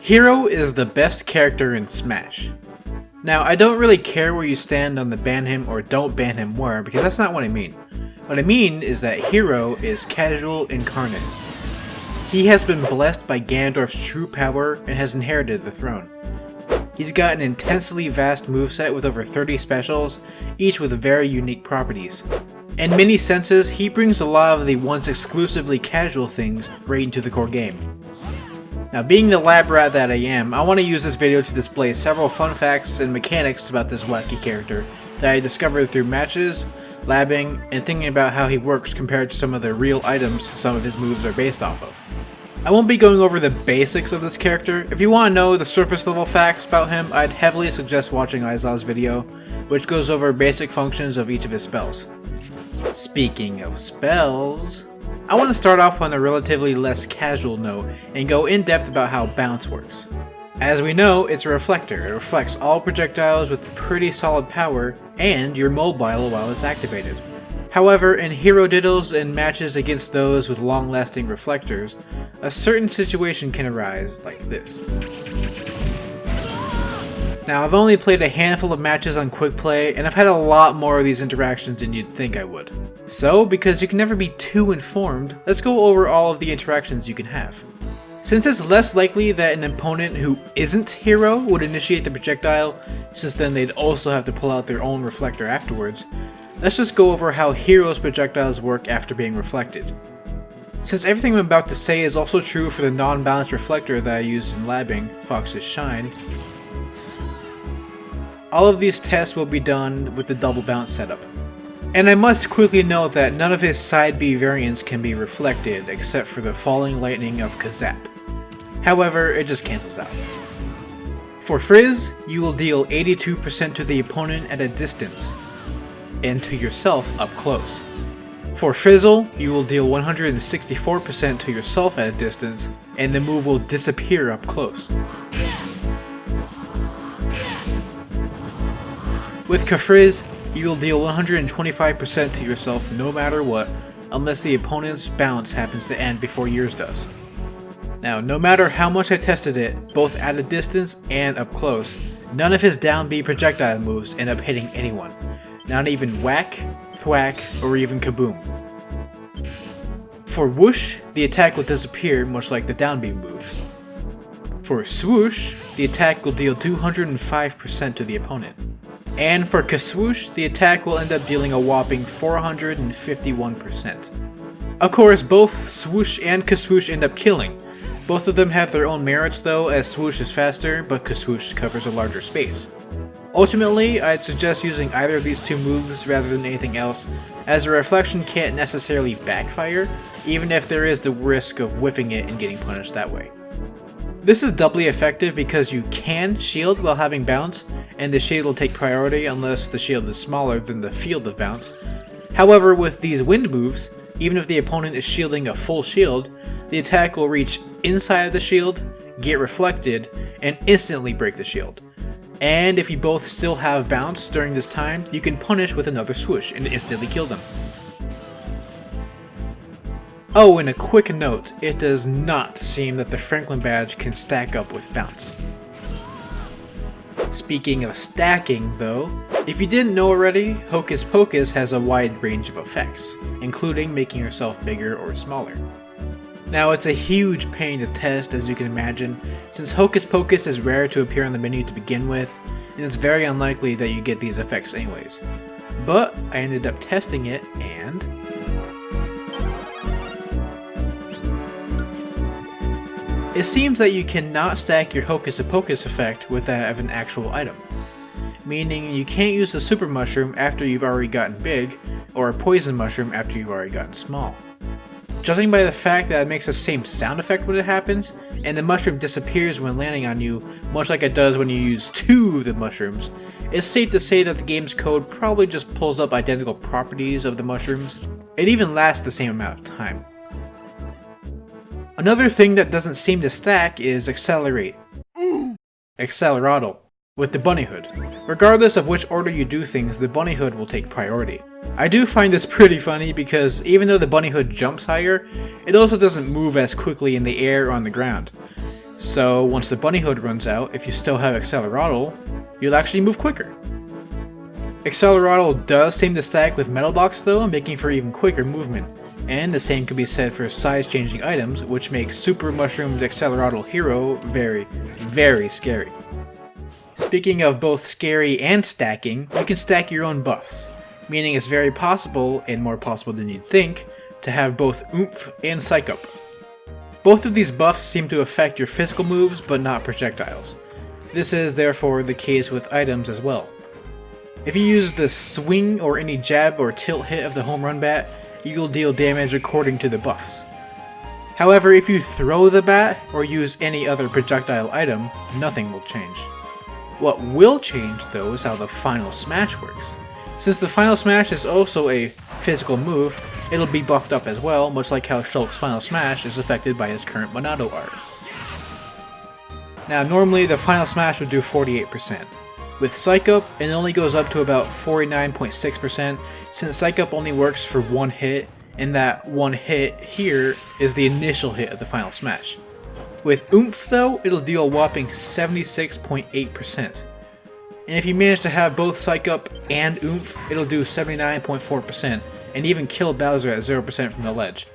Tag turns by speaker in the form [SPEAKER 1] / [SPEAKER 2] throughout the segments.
[SPEAKER 1] Hero is the best character in Smash. Now, I don't really care where you stand on the ban him or don't ban him war, because that's not what I mean. What I mean is that Hero is casual incarnate. He has been blessed by Ganondorf's true power and has inherited the throne. He's got an intensely vast moveset with over 30 specials, each with very unique properties. In many senses, he brings a lot of the once exclusively casual things right into the core game. Now, being the lab rat that I am, I want to use this video to display several fun facts and mechanics about this wacky character that I discovered through matches, labbing, and thinking about how he works compared to some of the real items some of his moves are based off of. I won't be going over the basics of this character. If you want to know the surface level facts about him, I'd heavily suggest watching Izaw's video, which goes over basic functions of each of his spells. Speaking of spells, I want to start off on a relatively less casual note and go in depth about how bounce works. As we know, it's a reflector. It reflects all projectiles with pretty solid power, and you're mobile while it's activated. However, in hero diddles and matches against those with long-lasting reflectors, a certain situation can arise like this. Now, I've only played a handful of matches on quick play, and I've had a lot more of these interactions than you'd think I would. So, because you can never be too informed, let's go over all of the interactions you can have. Since it's less likely that an opponent who isn't Hero would initiate the projectile, since then they'd also have to pull out their own reflector afterwards, let's just go over how Hero's projectiles work after being reflected. Since everything I'm about to say is also true for the non-balanced reflector that I used in labbing, Fox's Shine, all of these tests will be done with the double bounce setup. And I must quickly note that none of his side B variants can be reflected except for the Falling Lightning of Kazap. However, it just cancels out. For Frizz, you will deal 82% to the opponent at a distance, and to yourself up close. For Fizzle, you will deal 164% to yourself at a distance, and the move will disappear up close. With Kafrizz, you will deal 125% to yourself no matter what, unless the opponent's bounce happens to end before yours does. Now, no matter how much I tested it, both at a distance and up close, none of his down B projectile moves end up hitting anyone. Not even Whack, Thwack, or even Kaboom. For Whoosh, the attack will disappear much like the down B moves. For Swoosh, the attack will deal 205% to the opponent. And for Kaswoosh, the attack will end up dealing a whopping 451%. Of course, both Swoosh and Kaswoosh end up killing. Both of them have their own merits though, as Swoosh is faster, but Kaswoosh covers a larger space. Ultimately, I'd suggest using either of these two moves rather than anything else, as a reflection can't necessarily backfire, even if there is the risk of whiffing it and getting punished that way. This is doubly effective because you can shield while having bounce, and the shield will take priority unless the shield is smaller than the field of bounce. However, with these wind moves, even if the opponent is shielding a full shield, the attack will reach inside of the shield, get reflected, and instantly break the shield. And if you both still have bounce during this time, you can punish with another swoosh and instantly kill them. Oh, and a quick note, it does not seem that the Franklin badge can stack up with bounce. Speaking of stacking though, if you didn't know already, Hocus Pocus has a wide range of effects, including making yourself bigger or smaller. Now, it's a huge pain to test, as you can imagine, since Hocus Pocus is rare to appear on the menu to begin with, and it's very unlikely that you get these effects anyways. But I ended up testing it, and it seems that you cannot stack your Hocus Pocus effect with that of an actual item. Meaning you can't use a Super Mushroom after you've already gotten big, or a Poison Mushroom after you've already gotten small. Judging by the fact that it makes the same sound effect when it happens, and the mushroom disappears when landing on you, much like it does when you use two of the mushrooms, it's safe to say that the game's code probably just pulls up identical properties of the mushrooms. It even lasts the same amount of time. Another thing that doesn't seem to stack is Accelerate. Accelerado, with the bunny hood. Regardless of which order you do things, the bunny hood will take priority. I do find this pretty funny because even though the bunny hood jumps higher, it also doesn't move as quickly in the air or on the ground. So once the bunny hood runs out, if you still have Acceleratle, you'll actually move quicker. Acceleratle does seem to stack with Metal Box though, making for even quicker movement. And the same can be said for size changing items, which makes Super Mushroomed Acceleratle Hero very, very scary. Speaking of both scary and stacking, you can stack your own buffs, meaning it's very possible, and more possible than you'd think, to have both Oomph and Psych Up. Both of these buffs seem to affect your physical moves, but not projectiles. This is therefore the case with items as well. If you use the swing or any jab or tilt hit of the home run bat, you'll deal damage according to the buffs. However, if you throw the bat or use any other projectile item, nothing will change. What will change though is how the final smash works. Since the final smash is also a physical move, it'll be buffed up as well, much like how Shulk's final smash is affected by his current Monado art. Now normally the final smash would do 48%. With Psych Up, it only goes up to about 49.6%, since Psych Up only works for one hit, and that one hit here is the initial hit of the final smash. With Oomph though, it'll deal a whopping 76.8%. And if you manage to have both Psych Up and Oomph, it'll do 79.4%, and even kill Bowser at 0% from the ledge.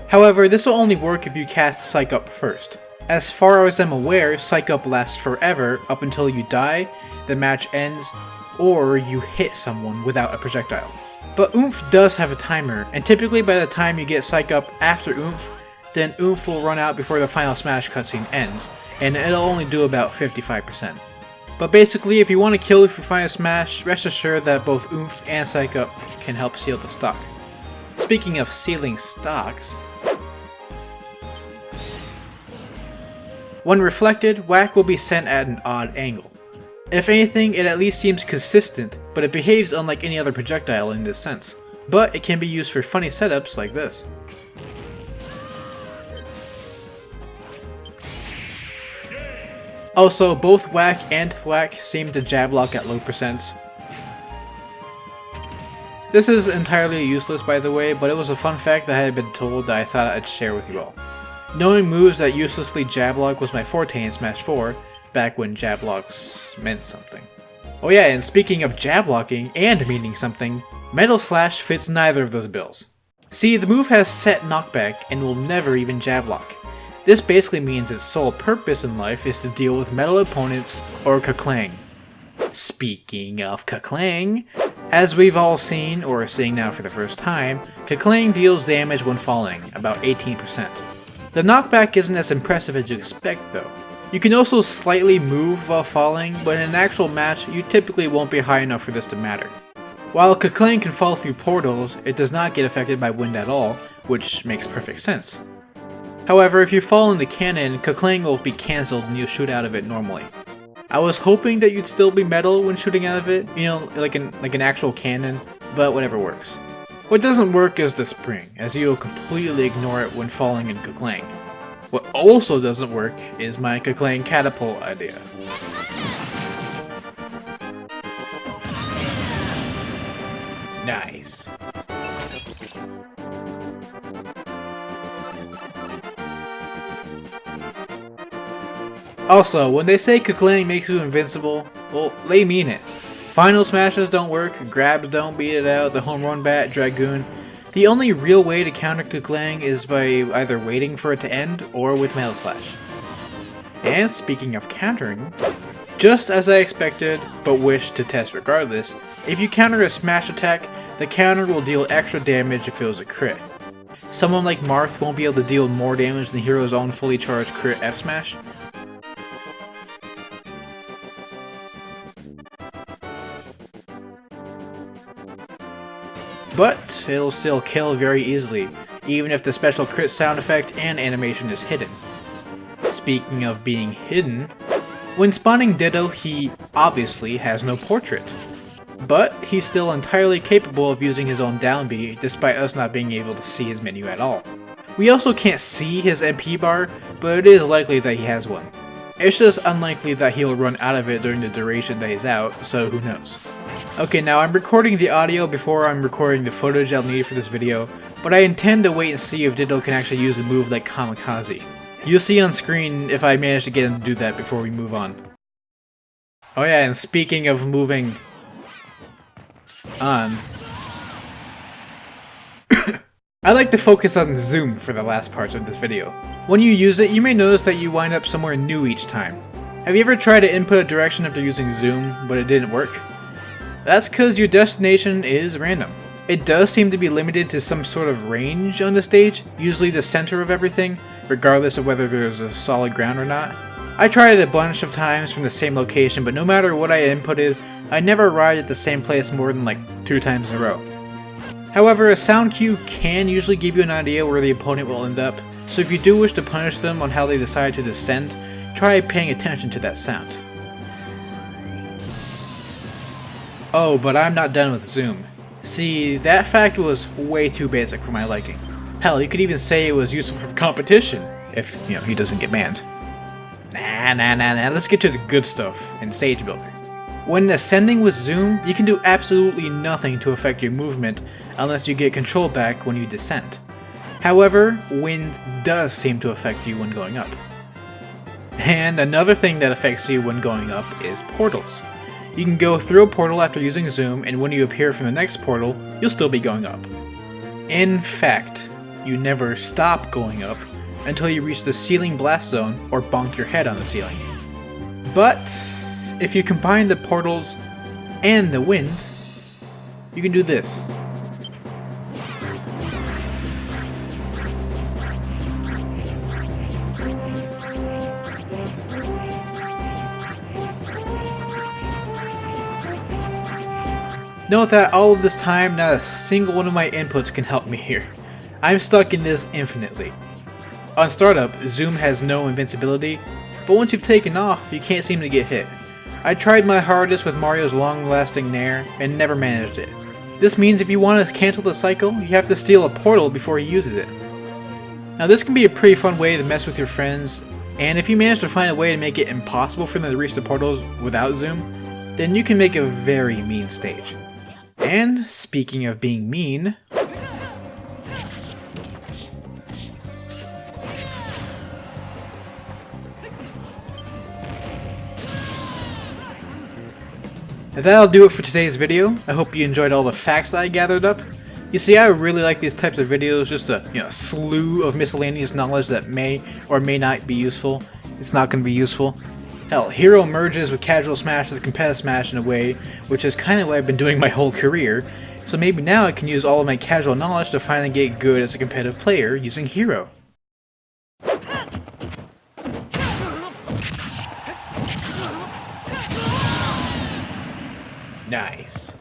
[SPEAKER 1] However, this will only work if you cast Psych Up first. As far as I'm aware, Psych Up lasts forever up until you die, the match ends, or you hit someone without a projectile. But Oomph does have a timer, and typically by the time you get Psych Up after Oomph, then Oomph will run out before the final smash cutscene ends, and it'll only do about 55%. But basically, if you want to kill your final smash, rest assured that both Oomph and Psych Up can help seal the stock. Speaking of sealing stocks, when reflected, whack will be sent at an odd angle. If anything, it at least seems consistent, but it behaves unlike any other projectile in this sense. But it can be used for funny setups like this. Also, both whack and thwack seem to jab lock at low percents. This is entirely useless by the way, but it was a fun fact that I had been told that I thought I'd share with you all. Knowing moves that uselessly jab lock was my forte in Smash 4, back when jab locks meant something. Oh yeah, and speaking of jab locking and meaning something, Metal Slash fits neither of those bills. See, the move has set knockback and will never even jab lock. This basically means its sole purpose in life is to deal with metal opponents or Kaklang. Speaking of Kaklang, as we've all seen, or are seeing now for the first time, Kaklang deals damage when falling, about 18%. The knockback isn't as impressive as you expect though. You can also slightly move while falling, but in an actual match, you typically won't be high enough for this to matter. While Kaklang can fall through portals, it does not get affected by wind at all, which makes perfect sense. However, if you fall in the cannon, Kaklang will be cancelled and you'll shoot out of it normally. I was hoping that you'd still be metal when shooting out of it, you know, like an actual cannon, but whatever works. What doesn't work is the spring, as you'll completely ignore it when falling in Kaklang. What also doesn't work is my Kaklang catapult idea. Nice. Also, when they say Kaklang makes you invincible, well, they mean it. Final smashes don't work, grabs don't beat it out, the home run bat, Dragoon. The only real way to counter Kaklang is by either waiting for it to end or with Metal Slash. And speaking of countering, just as I expected, but wished to test regardless, if you counter a smash attack, the counter will deal extra damage if it was a crit. Someone like Marth won't be able to deal more damage than Hero's own fully charged crit F smash. But it'll still kill very easily, even if the special crit sound effect and animation is hidden. Speaking of being hidden, when spawning Ditto he obviously has no portrait. But he's still entirely capable of using his own down B despite us not being able to see his menu at all. We also can't see his MP bar, but it is likely that he has one. It's just unlikely that he'll run out of it during the duration that he's out, so who knows. Okay, now I'm recording the audio before I'm recording the footage I'll need for this video, but I intend to wait and see if Ditto can actually use a move like Kamikaze. You'll see on screen if I manage to get him to do that before we move on. Oh yeah, and speaking of moving on, I like to focus on zoom for the last parts of this video. When you use it, you may notice that you wind up somewhere new each time. Have you ever tried to input a direction after using zoom, but it didn't work? That's because your destination is random. It does seem to be limited to some sort of range on the stage, usually the center of everything, regardless of whether there's a solid ground or not. I tried it a bunch of times from the same location, but no matter what I inputted, I never arrived at the same place more than like 2 times in a row. However, a sound cue can usually give you an idea where the opponent will end up, so if you do wish to punish them on how they decide to descend, try paying attention to that sound. Oh, but I'm not done with zoom. See, that fact was way too basic for my liking. Hell, you could even say it was useful for competition, if, you know, he doesn't get banned. Nah, let's get to the good stuff in Stage Builder. When ascending with zoom, you can do absolutely nothing to affect your movement unless you get control back when you descend. However, wind does seem to affect you when going up. And another thing that affects you when going up is portals. You can go through a portal after using zoom, and when you appear from the next portal, you'll still be going up. In fact, you never stop going up until you reach the ceiling blast zone or bonk your head on the ceiling. But if you combine the portals and the wind, you can do this. Note that all of this time, not a single one of my inputs can help me here. I'm stuck in this infinitely. On startup, zoom has no invincibility, but once you've taken off, you can't seem to get hit. I tried my hardest with Mario's long-lasting nair, and never managed it. This means if you want to cancel the cycle, you have to steal a portal before he uses it. Now this can be a pretty fun way to mess with your friends, and if you manage to find a way to make it impossible for them to reach the portals without zoom, then you can make a very mean stage. And speaking of being mean, that'll do it for today's video. I hope you enjoyed all the facts that I gathered up. You see, I really like these types of videos, just a slew of miscellaneous knowledge that may or may not be useful. It's not going to be useful. Hell, Hero merges with casual Smash with competitive Smash in a way, which is kind of what I've been doing my whole career, so maybe now I can use all of my casual knowledge to finally get good as a competitive player using Hero. Nice.